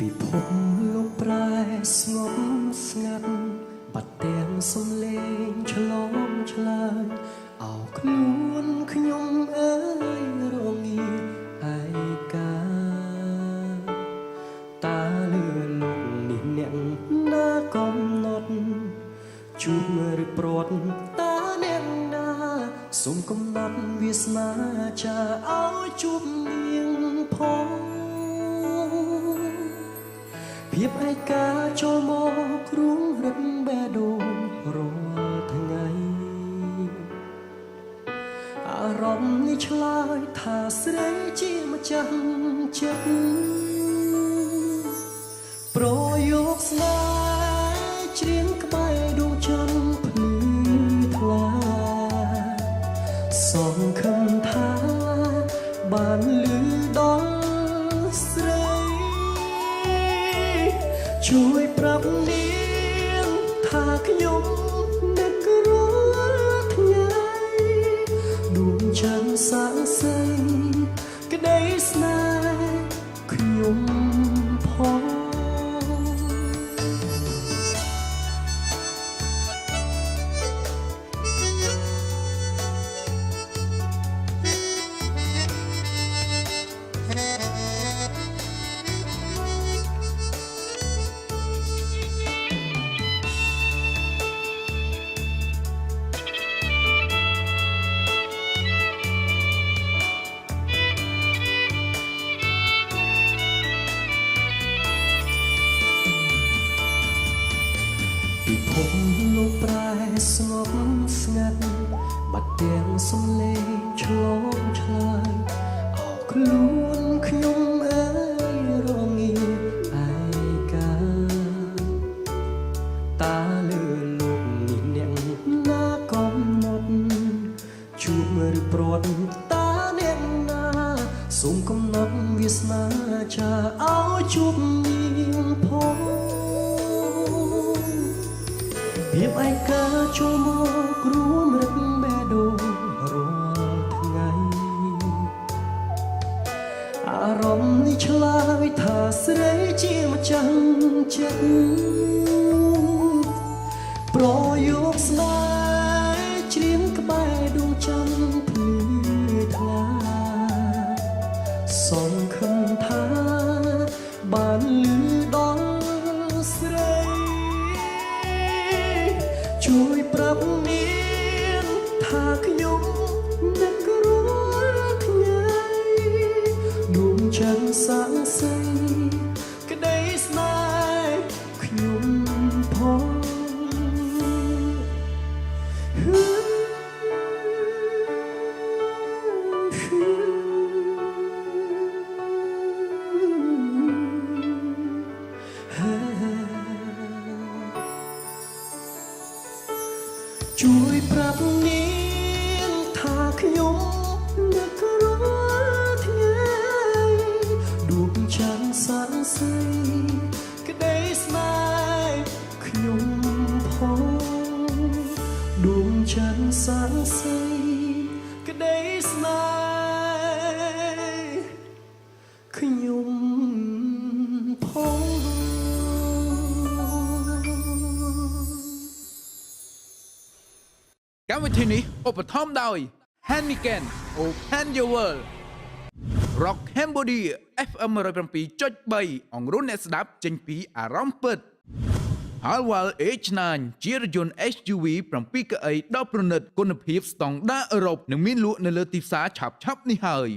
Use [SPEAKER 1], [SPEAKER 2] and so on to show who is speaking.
[SPEAKER 1] ពីភពលោកប្រែស្ងប់ស្ងាត់បាត់ទាំងសំឡេងឆ្លងឆ្លើយអោខ្លួនខ្ញុំអើយរងាឯកាតាលឺលោកនេះអ្នកណាកំណត់ជួបឬព្រាត់តាអ្នកណាសូមកំណត់វាសនាចាឲ្យជួបនាងផងភាពឯកាចូលមករួងរឹកបេះដូងរាល់ថ្ងៃអារម្មណ៍នេះឆ្លើយថាស្រីជាម្ចាស់ចិត្តប្រយោគស្នេហ៍ច្រៀងក្បែរដួងច័ន្ទភ្លឺថ្លាសង្ឃឹមថាបានលឺដល់ស្រីជួយប្រាប់នាងថាខ្ញុំនឹករាល់ថ្ងៃដួងច័ន្ទសាងសីក្តីស្នេហ៍ខ្ញុំផងពីភពលោកប្រែស្ងប់ស្ងាត់បាត់ទាំងសំឡេងឆ្លងឆ្លើយអោខ្លួនខ្ញុំអើយរងាឯកាតាលឺលោកនេះអ្នកណាកំណត់ជួបឬព្រាត់តាអ្នកណាសូមកំណត់វាសនាចាឲ្យជួបនាងផងភាពឯកាចូលមករួមរឹកបេះដូងរាល់ថ្ងៃអារម្មណ៍នេះឆ្លើយថាស្រីជាម្ចាស់ចិត្តប្រយោគស្នេហ៍ច្រៀងក្បែរដួងច័ន្ទភ្លឺថ្លាសង្ឃឹមថាបានលឺដល់ស្រីជួយប្រាប់នាងថាខ្ញុំនឹករាល់ថ្ងៃដួងច័ន្ទសាងសីក្តីស្នេហ៍ខ្ញុំផងជួយប្រាប់នាងថាខ្ញុំនឹករាល់ថ្ងៃដួងច័ន្ទសាងសីក្តីស្នេហ៍ខ្ញុំផងដួងច័ន្ទសាងសីក្តីស្នេហ៍ខ្ញុំផង
[SPEAKER 2] កម្មវិធីនេះឧបត្ថម្ភដោយ Heineken Open Your World Rock Cambodia FM 107.3 អង្រួនអ្នកស្ដាប់ចេញពីអារម្មណ៍ពិត Halwal H9 ជារថយន្ត SUV 7 កៅអីដ៏ប្រណិតគុណភាពស្តង់ដារអឺរ៉ុបនិងមានលក់នៅលើទីផ្សារឆាប់ៗនេះហើយ